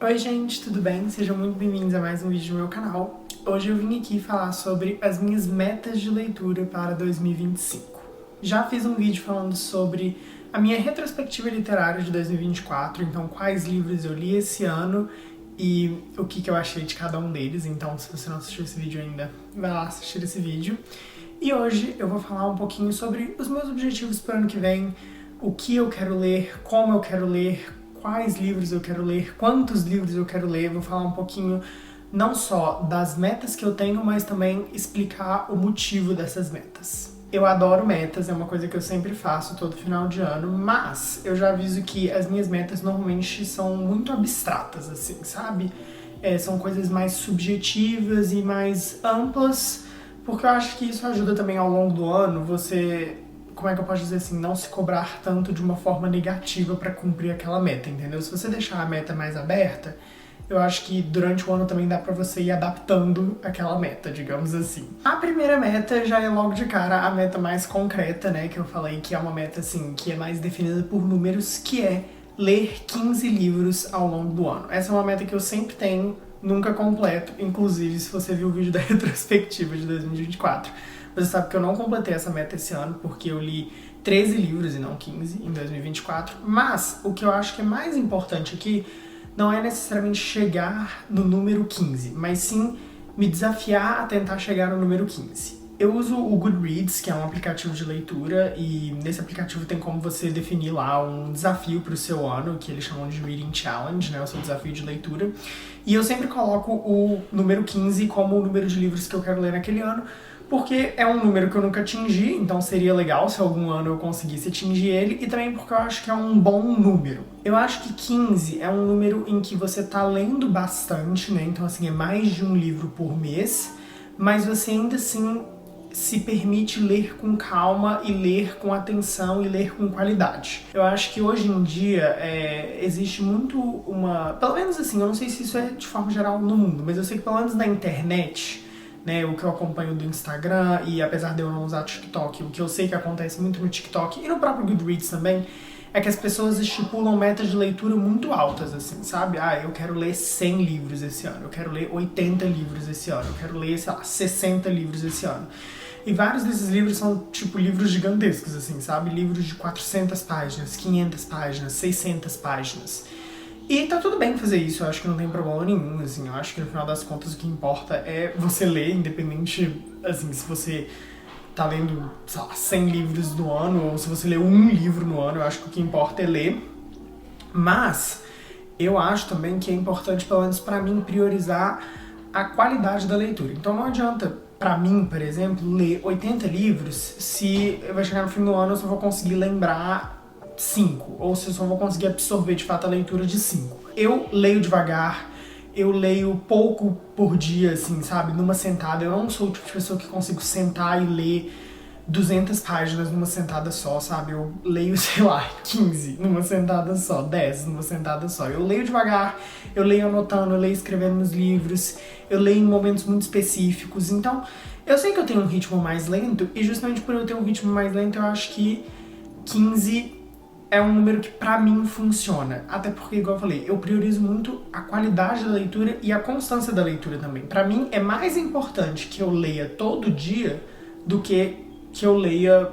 Oi gente, tudo bem? Sejam muito bem-vindos a mais um vídeo do meu canal. Hoje eu vim aqui falar sobre as minhas metas de leitura para 2025. Já fiz um vídeo falando sobre a minha retrospectiva literária de 2024, então quais livros eu li esse ano e o que eu achei de cada um deles. Então se você não assistiu esse vídeo ainda, vai lá assistir esse vídeo. E hoje eu vou falar um pouquinho sobre os meus objetivos para o ano que vem, o que eu quero ler, como eu quero ler, quais livros eu quero ler, quantos livros eu quero ler. Vou falar um pouquinho não só das metas que eu tenho, mas também explicar o motivo dessas metas. Eu adoro metas, é uma coisa que eu sempre faço todo final de ano, mas eu já aviso que as minhas metas normalmente são muito abstratas, assim, sabe? São coisas mais subjetivas e mais amplas, porque eu acho que isso ajuda também ao longo do ano você, como é que eu posso dizer assim, não se cobrar tanto de uma forma negativa pra cumprir aquela meta, entendeu? Se você deixar a meta mais aberta, eu acho que durante o ano também dá pra você ir adaptando aquela meta, digamos assim. A primeira meta já é logo de cara a meta mais concreta, né, que eu falei que é uma meta assim, que é mais definida por números, que é ler 15 livros ao longo do ano. Essa é uma meta que eu sempre tenho, nunca completo, inclusive se você viu o vídeo da retrospectiva de 2024. Você sabe que eu não completei essa meta esse ano, porque eu li 13 livros e não 15 em 2024, mas o que eu acho que é mais importante aqui não é necessariamente chegar no número 15, mas sim me desafiar a tentar chegar no número 15. Eu uso o Goodreads, que é um aplicativo de leitura, e nesse aplicativo tem como você definir lá um desafio para o seu ano, que eles chamam de Reading Challenge, né, o seu desafio de leitura. E eu sempre coloco o número 15 como o número de livros que eu quero ler naquele ano, porque é um número que eu nunca atingi, então seria legal se algum ano eu conseguisse atingir ele, e também porque eu acho que é um bom número. Eu acho que 15 é um número em que você tá lendo bastante, né, então assim, é mais de um livro por mês, mas você ainda assim se permite ler com calma e ler com atenção e ler com qualidade. Eu acho que hoje em dia existe muito uma... Pelo menos assim, eu não sei se isso é de forma geral no mundo, mas eu sei que pelo menos na internet, né, o que eu acompanho do Instagram, e apesar de eu não usar TikTok, o que eu sei que acontece muito no TikTok e no próprio Goodreads também, é que as pessoas estipulam metas de leitura muito altas, assim, sabe? Ah, eu quero ler 100 livros esse ano, eu quero ler 80 livros esse ano, eu quero ler, sei lá, 60 livros esse ano. E vários desses livros são, tipo, livros gigantescos, assim, sabe? Livros de 400 páginas, 500 páginas, 600 páginas. E tá tudo bem fazer isso, eu acho que não tem problema nenhum, assim, eu acho que no final das contas o que importa é você ler, independente, assim, se você tá lendo, sei lá, 100 livros no ano, ou se você lê um livro no ano, eu acho que o que importa é ler. Mas eu acho também que é importante, pelo menos pra mim, priorizar a qualidade da leitura. Então não adianta, pra mim, por exemplo, ler 80 livros se vai chegar no fim do ano eu só vou conseguir lembrar 5, ou se eu só vou conseguir absorver de fato a leitura de 5. Eu leio devagar, eu leio pouco por dia, assim, sabe, numa sentada. Eu não sou o tipo de pessoa que consigo sentar e ler 200 páginas numa sentada só, sabe? Eu leio, sei lá, 15 numa sentada só, 10 numa sentada só. Eu leio devagar, eu leio anotando, eu leio escrevendo nos livros, eu leio em momentos muito específicos. Então, eu sei que eu tenho um ritmo mais lento, e justamente por eu ter um ritmo mais lento, eu acho que 15 é um número que pra mim funciona. Até porque, igual eu falei, eu priorizo muito a qualidade da leitura e a constância da leitura também. Pra mim é mais importante que eu leia todo dia do que eu leia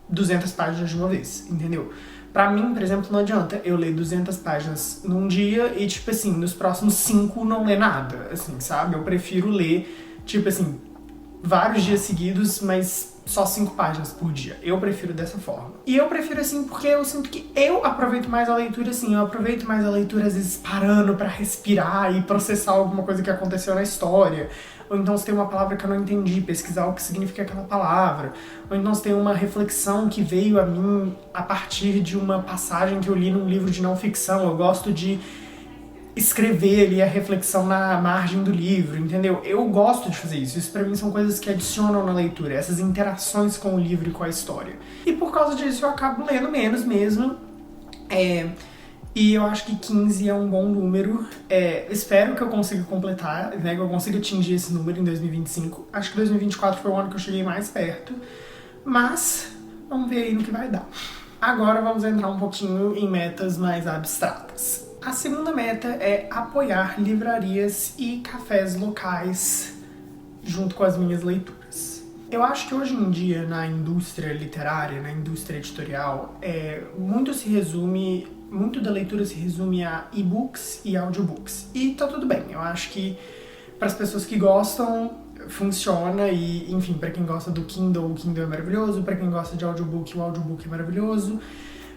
200 páginas de uma vez, entendeu? Pra mim, por exemplo, não adianta eu ler 200 páginas num dia e, tipo assim, nos próximos 5 não ler nada, assim, sabe? Eu prefiro ler, tipo assim, vários dias seguidos, mas só 5 páginas por dia. Eu prefiro dessa forma. E eu prefiro assim porque eu sinto que eu aproveito mais a leitura, assim, eu aproveito mais a leitura às vezes parando pra respirar e processar alguma coisa que aconteceu na história. Ou então se tem uma palavra que eu não entendi, pesquisar o que significa aquela palavra. Ou então se tem uma reflexão que veio a mim a partir de uma passagem que eu li num livro de não ficção. Eu gosto de escrever ali a reflexão na margem do livro, entendeu? Eu gosto de fazer isso. Isso pra mim são coisas que adicionam na leitura, essas interações com o livro e com a história. E por causa disso eu acabo lendo menos mesmo. E eu acho que 15 é um bom número. Espero que eu consiga completar, né, que eu consiga atingir esse número em 2025. Acho que 2024 foi o ano que eu cheguei mais perto. Mas vamos ver aí no que vai dar. Agora vamos entrar um pouquinho em metas mais abstratas. A segunda meta é apoiar livrarias e cafés locais junto com as minhas leituras. Eu acho que hoje em dia, na indústria literária, na indústria editorial, muito da leitura se resume a e-books e audiobooks. E tá tudo bem, eu acho que para as pessoas que gostam, funciona e, enfim, para quem gosta do Kindle, o Kindle é maravilhoso, para quem gosta de audiobook, o audiobook é maravilhoso.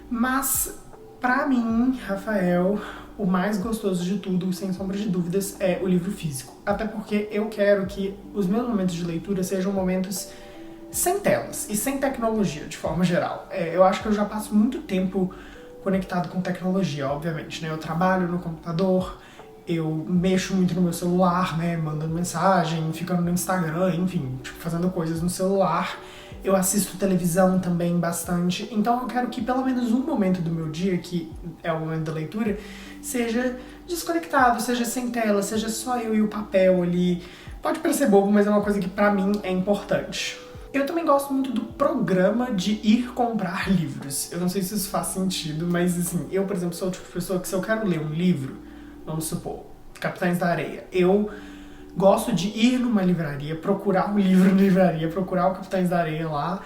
Mas, pra mim, Rafael, o mais gostoso de tudo, sem sombra de dúvidas, é o livro físico. Até porque eu quero que os meus momentos de leitura sejam momentos sem telas e sem tecnologia, de forma geral. Eu acho que eu já passo muito tempo conectado com tecnologia, obviamente, né? Eu trabalho no computador, eu mexo muito no meu celular, né? Mandando mensagem, ficando no Instagram, enfim, tipo, fazendo coisas no celular. Eu assisto televisão também bastante, então eu quero que pelo menos um momento do meu dia, que é o momento da leitura, seja desconectado, seja sem tela, seja só eu e o papel ali. Pode parecer bobo, mas é uma coisa que pra mim é importante. Eu também gosto muito do programa de ir comprar livros. Eu não sei se isso faz sentido, mas assim, eu, por exemplo, sou o tipo de pessoa que se eu quero ler um livro, vamos supor, Capitães da Areia, eu gosto de ir numa livraria, procurar um livro na livraria, procurar o Capitães da Areia lá,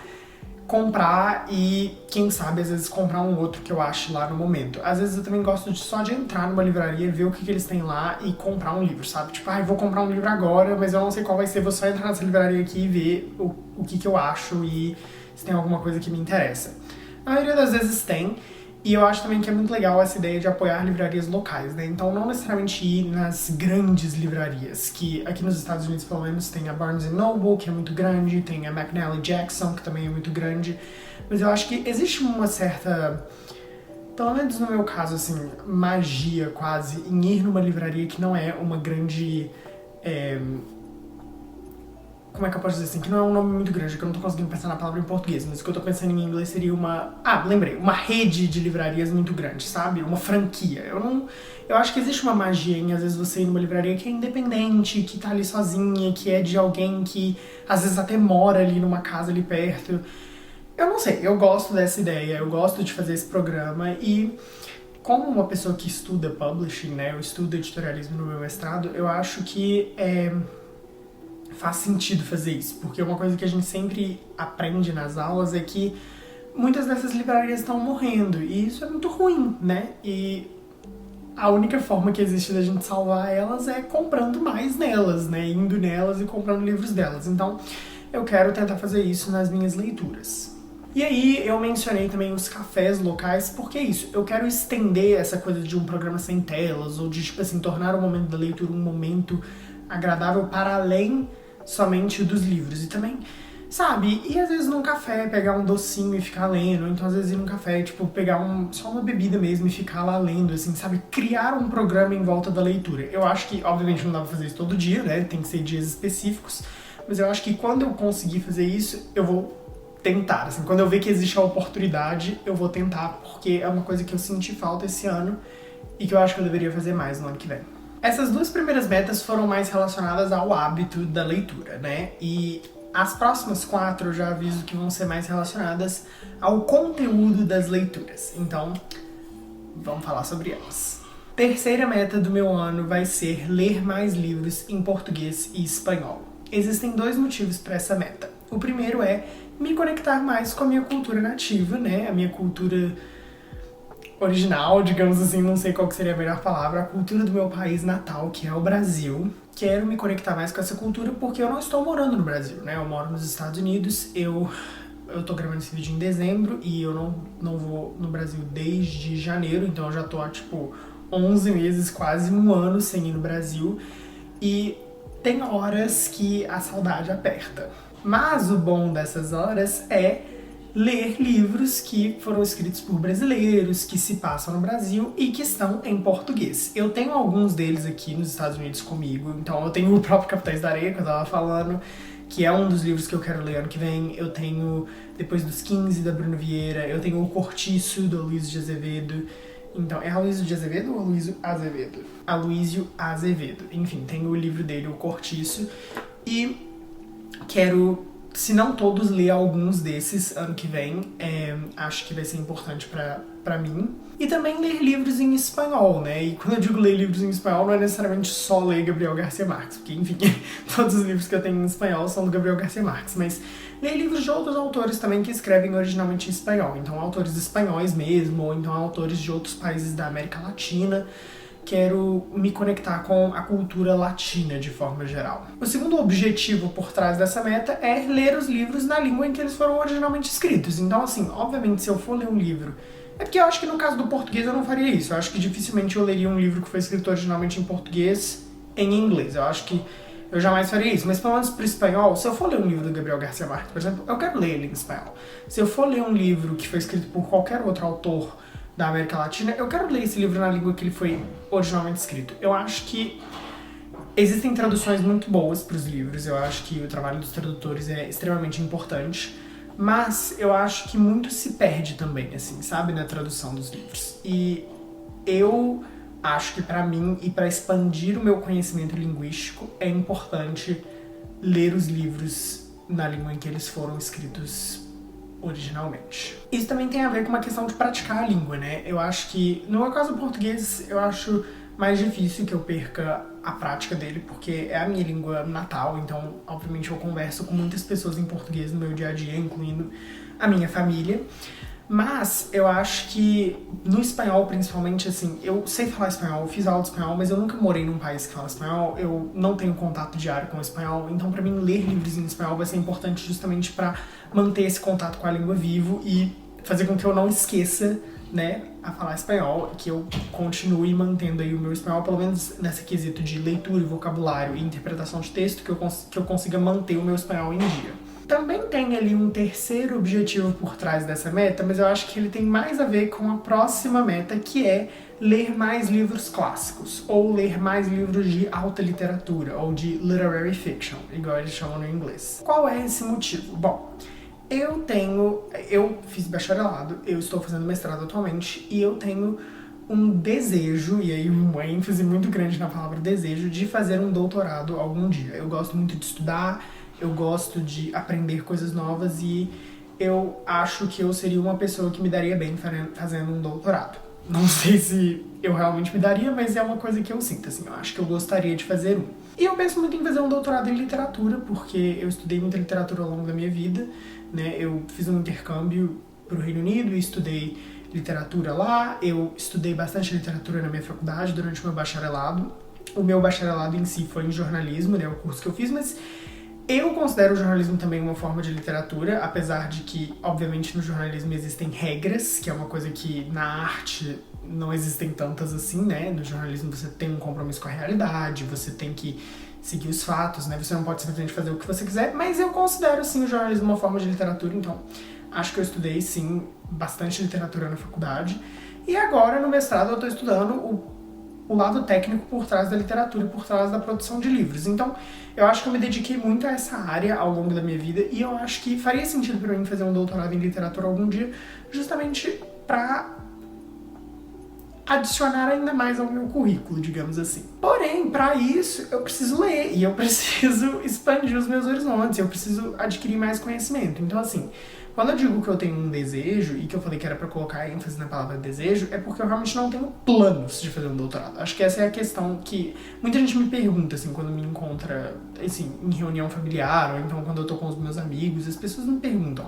comprar e, quem sabe, às vezes comprar um outro que eu ache lá no momento. Às vezes eu também gosto só de entrar numa livraria, ver o que eles têm lá e comprar um livro, sabe? Tipo, vou comprar um livro agora, mas eu não sei qual vai ser, vou só entrar nessa livraria aqui e ver o que eu acho e se tem alguma coisa que me interessa. A maioria das vezes tem. E eu acho também que é muito legal essa ideia de apoiar livrarias locais, né? Então não necessariamente ir nas grandes livrarias, que aqui nos Estados Unidos pelo menos tem a Barnes Noble, que é muito grande, tem a McNally Jackson, que também é muito grande, mas eu acho que existe uma certa, pelo menos no meu caso, assim, magia quase em ir numa livraria que não é uma grande... como é que eu posso dizer assim, que não é um nome muito grande, que eu não tô conseguindo pensar na palavra em português, mas o que eu tô pensando em inglês seria uma rede de livrarias muito grande, sabe? Uma franquia. Eu acho que existe uma magia em, às vezes, você ir numa livraria que é independente, que tá ali sozinha, que é de alguém que, às vezes, até mora ali numa casa ali perto. Eu não sei, eu gosto dessa ideia, eu gosto de fazer esse programa e... Como uma pessoa que estuda publishing, né, eu estudo editorialismo no meu mestrado, eu acho que faz sentido fazer isso, porque uma coisa que a gente sempre aprende nas aulas é que muitas dessas livrarias estão morrendo, e isso é muito ruim, né? E a única forma que existe da gente salvar elas é comprando mais nelas, né? Indo nelas e comprando livros delas. Então, eu quero tentar fazer isso nas minhas leituras. E aí, eu mencionei também os cafés locais, porque é isso, eu quero estender essa coisa de um programa sem telas, ou de, tipo assim, tornar o momento da leitura um momento agradável para além somente dos livros. E também, sabe, ir às vezes num café, pegar um docinho e ficar lendo, ou então às vezes ir num café, tipo, pegar só uma bebida mesmo e ficar lá lendo, assim, sabe, criar um programa em volta da leitura. Eu acho que, obviamente, não dá pra fazer isso todo dia, né, tem que ser dias específicos, mas eu acho que quando eu conseguir fazer isso, eu vou tentar, assim, quando eu ver que existe a oportunidade, eu vou tentar, porque é uma coisa que eu senti falta esse ano e que eu acho que eu deveria fazer mais no ano que vem. Essas duas primeiras metas foram mais relacionadas ao hábito da leitura, né? E as próximas 4 eu já aviso que vão ser mais relacionadas ao conteúdo das leituras. Então, vamos falar sobre elas. Terceira meta do meu ano vai ser ler mais livros em português e espanhol. Existem 2 motivos para essa meta. O primeiro é me conectar mais com a minha cultura nativa, né? A minha cultura original, digamos assim, não sei qual que seria a melhor palavra, a cultura do meu país natal, que é o Brasil. Quero me conectar mais com essa cultura porque eu não estou morando no Brasil, né? Eu moro nos Estados Unidos, eu tô gravando esse vídeo em dezembro e eu não vou no Brasil desde janeiro, então eu já tô há, tipo, 11 meses, quase um ano sem ir no Brasil. E tem horas que a saudade aperta. Mas o bom dessas horas é ler livros que foram escritos por brasileiros, que se passam no Brasil e que estão em português. Eu tenho alguns deles aqui nos Estados Unidos comigo, então eu tenho o próprio Capitães da Areia, que eu tava falando, que é um dos livros que eu quero ler ano que vem. Eu tenho Depois dos 15, da Bruno Vieira. Eu tenho O Cortiço, do Aloysio de Azevedo. Então, é Aloysio de Azevedo ou Aloysio Azevedo? Aloysio Azevedo. Enfim, tenho o livro dele, O Cortiço. E quero se não todos, ler alguns desses ano que vem. Acho que vai ser importante pra mim. E também ler livros em espanhol, né? E quando eu digo ler livros em espanhol, não é necessariamente só ler Gabriel Garcia Marques, porque, enfim, todos os livros que eu tenho em espanhol são do Gabriel Garcia Marques, mas ler livros de outros autores também que escrevem originalmente em espanhol. Então, autores espanhóis mesmo, ou então autores de outros países da América Latina. Quero me conectar com a cultura latina de forma geral. O segundo objetivo por trás dessa meta é ler os livros na língua em que eles foram originalmente escritos. Então, assim, obviamente, se eu for ler um livro... É porque eu acho que no caso do português eu não faria isso. Eu acho que dificilmente eu leria um livro que foi escrito originalmente em português em inglês. Eu acho que eu jamais faria isso. Mas pelo menos pro espanhol, se eu for ler um livro do Gabriel Garcia Marques, por exemplo, eu quero ler ele em espanhol. Se eu for ler um livro que foi escrito por qualquer outro autor da América Latina, eu quero ler esse livro na língua que ele foi originalmente escrito. Eu acho que existem traduções muito boas para os livros, eu acho que o trabalho dos tradutores é extremamente importante, mas eu acho que muito se perde também, assim, sabe, na tradução dos livros. E eu acho que para mim, e para expandir o meu conhecimento linguístico, é importante ler os livros na língua em que eles foram escritos originalmente. Isso também tem a ver com uma questão de praticar a língua, né? Eu acho que, no meu caso, o português, eu acho mais difícil que eu perca a prática dele, porque é a minha língua natal, então, obviamente, eu converso com muitas pessoas em português no meu dia a dia, incluindo a minha família. Mas eu acho que no espanhol, principalmente, assim, eu sei falar espanhol, eu fiz aula de espanhol, mas eu nunca morei num país que fala espanhol, eu não tenho contato diário com o espanhol, então pra mim ler livros em espanhol vai ser importante justamente pra manter esse contato com a língua vivo e fazer com que eu não esqueça, né, a falar espanhol, que eu continue mantendo aí o meu espanhol, pelo menos nesse quesito de leitura, vocabulário e interpretação de texto, que eu consiga manter o meu espanhol em dia. Também tem ali um terceiro objetivo por trás dessa meta, mas eu acho que ele tem mais a ver com a próxima meta, que é ler mais livros clássicos, ou ler mais livros de alta literatura, ou de literary fiction, igual eles chamam no inglês. Qual é esse motivo? Bom, eu fiz bacharelado, eu estou fazendo mestrado atualmente, e eu tenho um desejo, e aí uma ênfase muito grande na palavra desejo, de fazer um doutorado algum dia. Eu gosto muito de estudar, eu gosto de aprender coisas novas e eu acho que eu seria uma pessoa que me daria bem fazendo um doutorado. Não sei se eu realmente me daria, mas é uma coisa que eu sinto, assim, eu acho que eu gostaria de fazer um. E eu penso muito em fazer um doutorado em literatura, porque eu estudei muita literatura ao longo da minha vida, né? Eu fiz um intercâmbio pro Reino Unido e estudei literatura lá, eu estudei bastante literatura na minha faculdade durante o meu bacharelado. O meu bacharelado em si foi em jornalismo, né, o curso que eu fiz, mas eu considero o jornalismo também uma forma de literatura, apesar de que, obviamente, no jornalismo existem regras, que é uma coisa que na arte não existem tantas assim, né? No jornalismo você tem um compromisso com a realidade, você tem que seguir os fatos, né? Você não pode simplesmente fazer o que você quiser, mas eu considero, sim, o jornalismo uma forma de literatura, então acho que eu estudei, sim, bastante literatura na faculdade. E agora, no mestrado, eu tô estudando o lado técnico por trás da literatura e por trás da produção de livros. Então, eu acho que eu me dediquei muito a essa área ao longo da minha vida e eu acho que faria sentido pra mim fazer um doutorado em literatura algum dia, justamente pra adicionar ainda mais ao meu currículo, digamos assim. Porém, pra isso, eu preciso ler e eu preciso expandir os meus horizontes, eu preciso adquirir mais conhecimento. Então, assim, quando eu digo que eu tenho um desejo, e que eu falei que era pra colocar ênfase na palavra desejo, é porque eu realmente não tenho planos de fazer um doutorado. Acho que essa é a questão que muita gente me pergunta, assim, quando me encontra, assim, em reunião familiar, ou então quando eu tô com os meus amigos, as pessoas me perguntam,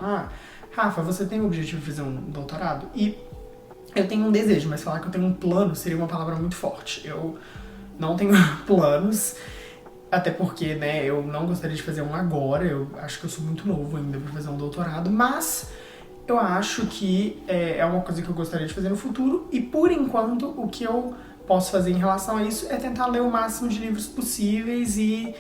Rafa, você tem o objetivo de fazer um doutorado? E eu tenho um desejo, mas falar que eu tenho um plano seria uma palavra muito forte. Eu não tenho planos, até porque, né, eu não gostaria de fazer um agora, eu acho que eu sou muito novo ainda pra fazer um doutorado, mas eu acho que é uma coisa que eu gostaria de fazer no futuro, e por enquanto o que eu posso fazer em relação a isso é tentar ler o máximo de livros possíveis e,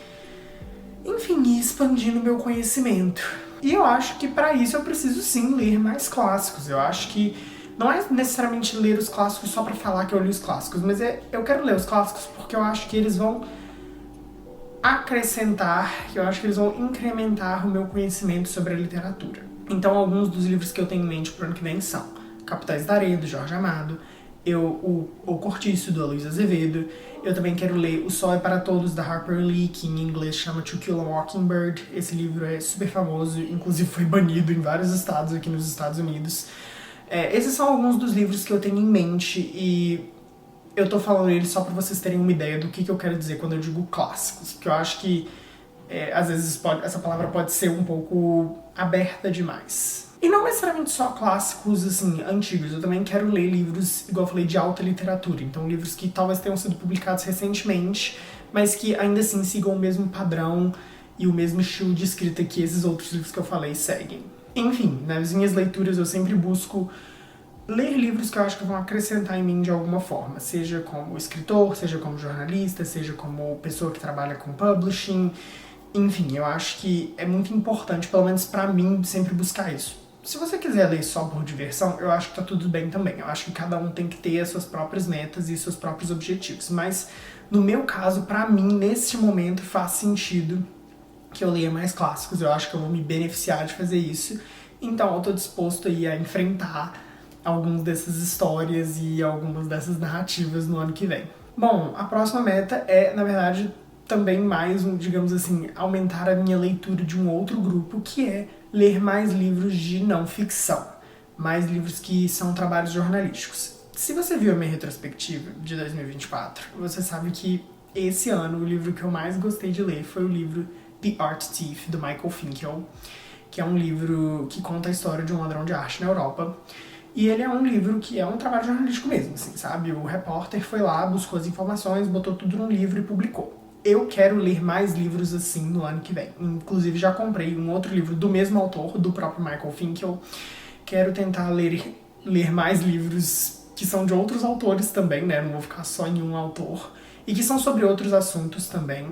enfim, ir expandindo o meu conhecimento. E eu acho que pra isso eu preciso sim ler mais clássicos. Eu acho que não é necessariamente ler os clássicos só pra falar que eu li os clássicos, mas eu quero ler os clássicos porque eu acho que eles vão acrescentar, que eu acho que eles vão incrementar o meu conhecimento sobre a literatura. Então, alguns dos livros que eu tenho em mente pro ano que vem são Capitais da Areia, do Jorge Amado, O Cortiço, do Aloysio Azevedo. Eu também quero ler O Sol é para Todos, da Harper Lee, que em inglês chama To Kill a Mockingbird. Esse livro é super famoso, inclusive foi banido em vários estados aqui nos Estados Unidos. Esses são alguns dos livros que eu tenho em mente e eu tô falando eles só pra vocês terem uma ideia do que eu quero dizer quando eu digo clássicos, porque eu acho que às vezes essa palavra pode ser um pouco aberta demais. E não necessariamente só clássicos, assim, antigos. Eu também quero ler livros, igual eu falei, de alta literatura. Então, livros que talvez tenham sido publicados recentemente, mas que ainda assim sigam o mesmo padrão e o mesmo estilo de escrita que esses outros livros que eu falei seguem. Enfim, nas minhas leituras eu sempre busco ler livros que eu acho que vão acrescentar em mim de alguma forma. Seja como escritor, seja como jornalista, seja como pessoa que trabalha com publishing. Enfim, eu acho que é muito importante, pelo menos pra mim, sempre buscar isso. Se você quiser ler só por diversão, eu acho que tá tudo bem também. Eu acho que cada um tem que ter as suas próprias metas e seus próprios objetivos. Mas, no meu caso, pra mim, nesse momento, faz sentido que eu leia mais clássicos. Eu acho que eu vou me beneficiar de fazer isso. Então, eu tô disposto aí a enfrentar algumas dessas histórias e algumas dessas narrativas no ano que vem. Bom, a próxima meta é, na verdade, também mais, digamos assim, aumentar a minha leitura de um outro grupo, que é ler mais livros de não ficção, mais livros que são trabalhos jornalísticos. Se você viu a minha retrospectiva de 2024, você sabe que esse ano o livro que eu mais gostei de ler foi o livro The Art Thief, do Michael Finkel, que é um livro que conta a história de um ladrão de arte na Europa. E ele é um livro que é um trabalho jornalístico mesmo, assim, sabe? O repórter foi lá, buscou as informações, botou tudo num livro e publicou. Eu quero ler mais livros assim no ano que vem. Inclusive já comprei um outro livro do mesmo autor, do próprio Michael Finkel. Quero tentar ler mais livros que são de outros autores também, né? Não vou ficar só em um autor. E que são sobre outros assuntos também.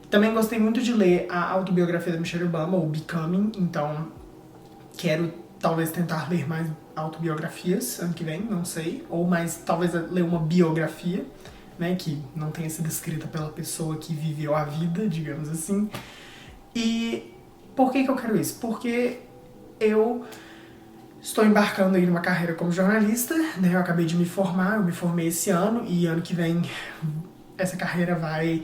Também gostei muito de ler a autobiografia da Michelle Obama, o Becoming. Então quero talvez tentar ler mais autobiografias ano que vem, não sei. Ou mais, talvez ler uma biografia, né, que não tenha sido escrita pela pessoa que viveu a vida, digamos assim. E por que eu quero isso? Porque eu estou embarcando aí numa carreira como jornalista, né, eu acabei de me formar, eu me formei esse ano, e ano que vem essa carreira vai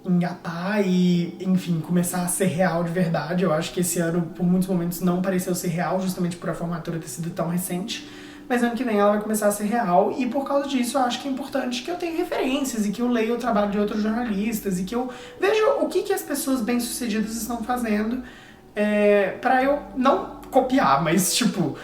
engatar e, enfim, começar a ser real de verdade. Eu acho que esse ano, por muitos momentos, não pareceu ser real, justamente por a formatura ter sido tão recente. Mas ano que vem ela vai começar a ser real, e por causa disso eu acho que é importante que eu tenha referências e que eu leia o trabalho de outros jornalistas e que eu veja o que as pessoas bem-sucedidas estão fazendo, pra eu não copiar, mas, tipo,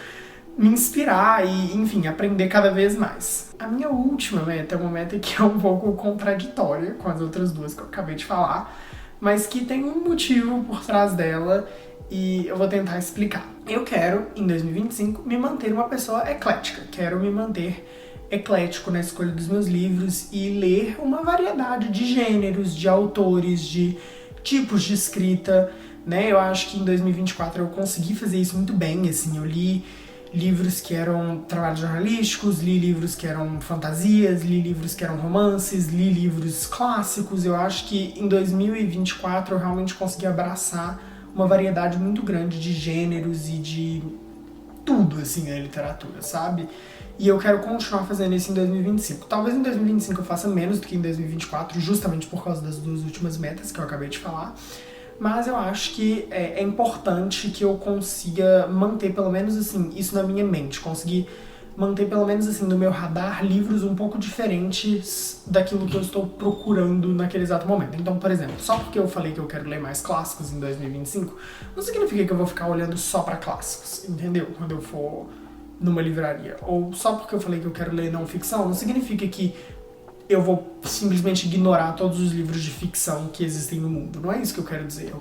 me inspirar e, enfim, aprender cada vez mais. A minha última meta é uma meta que é um pouco contraditória com as outras duas que eu acabei de falar, mas que tem um motivo por trás dela e eu vou tentar explicar. Eu quero, em 2025, me manter uma pessoa eclética. Quero me manter eclético na escolha dos meus livros e ler uma variedade de gêneros, de autores, de tipos de escrita, né? Eu acho que em 2024 eu consegui fazer isso muito bem, assim, eu li livros que eram trabalhos jornalísticos, li livros que eram fantasias, li livros que eram romances, li livros clássicos. Eu acho que em 2024 eu realmente consegui abraçar uma variedade muito grande de gêneros e de tudo, assim, na literatura, sabe? E eu quero continuar fazendo isso em 2025. Talvez em 2025 eu faça menos do que em 2024, justamente por causa das duas últimas metas que eu acabei de falar. Mas eu acho que é importante que eu consiga manter, pelo menos assim, isso na minha mente. Conseguir manter, pelo menos assim, no meu radar, livros um pouco diferentes daquilo que eu estou procurando naquele exato momento. Então, por exemplo, só porque eu falei que eu quero ler mais clássicos em 2025, não significa que eu vou ficar olhando só pra clássicos, entendeu? Quando eu for numa livraria. Ou só porque eu falei que eu quero ler não ficção, não significa que eu vou simplesmente ignorar todos os livros de ficção que existem no mundo. Não é isso que eu quero dizer.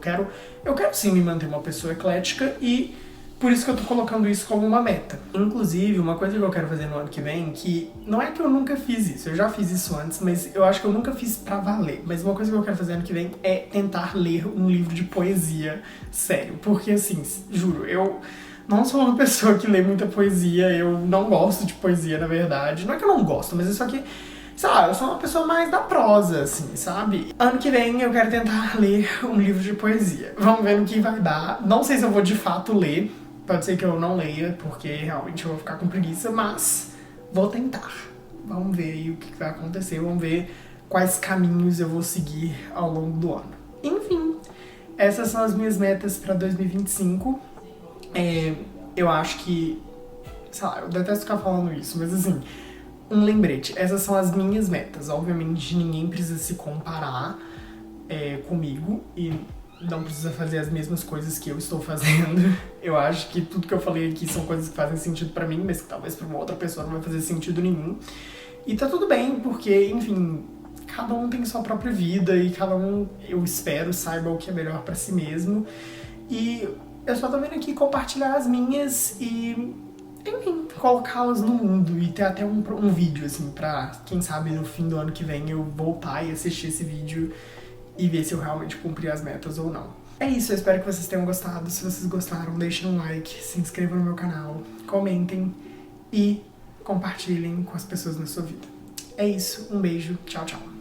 Eu quero sim me manter uma pessoa eclética e por isso que eu tô colocando isso como uma meta. Inclusive, uma coisa que eu quero fazer no ano que vem, que não é que eu nunca fiz isso, eu já fiz isso antes, mas eu acho que eu nunca fiz pra valer. Mas uma coisa que eu quero fazer ano que vem é tentar ler um livro de poesia sério. Porque, assim, juro, eu não sou uma pessoa que lê muita poesia, eu não gosto de poesia, na verdade. Não é que eu não gosto, mas é só que, sei lá, eu sou uma pessoa mais da prosa, assim, sabe? Ano que vem eu quero tentar ler um livro de poesia. Vamos ver no que vai dar. Não sei se eu vou de fato ler. Pode ser que eu não leia, porque realmente eu vou ficar com preguiça, mas vou tentar. vamos ver aí o que vai acontecer, vamos ver quais caminhos eu vou seguir ao longo do ano. Enfim, essas são as minhas metas pra 2025. Eu acho que, sei lá, eu detesto ficar falando isso, mas assim, um lembrete, essas são as minhas metas. Obviamente ninguém precisa se comparar comigo e não precisa fazer as mesmas coisas que eu estou fazendo. Eu acho que tudo que eu falei aqui são coisas que fazem sentido pra mim, mas que talvez pra uma outra pessoa não vai fazer sentido nenhum. E tá tudo bem, porque, enfim, cada um tem sua própria vida e cada um, eu espero, saiba o que é melhor pra si mesmo. E eu só tô vindo aqui compartilhar as minhas e, enfim, colocá-las no mundo e ter até um vídeo, assim, pra, quem sabe, no fim do ano que vem eu voltar e assistir esse vídeo e ver se eu realmente cumpri as metas ou não. É isso, eu espero que vocês tenham gostado. Se vocês gostaram, deixem um like, se inscrevam no meu canal, comentem e compartilhem com as pessoas na sua vida. É isso, um beijo, tchau, tchau.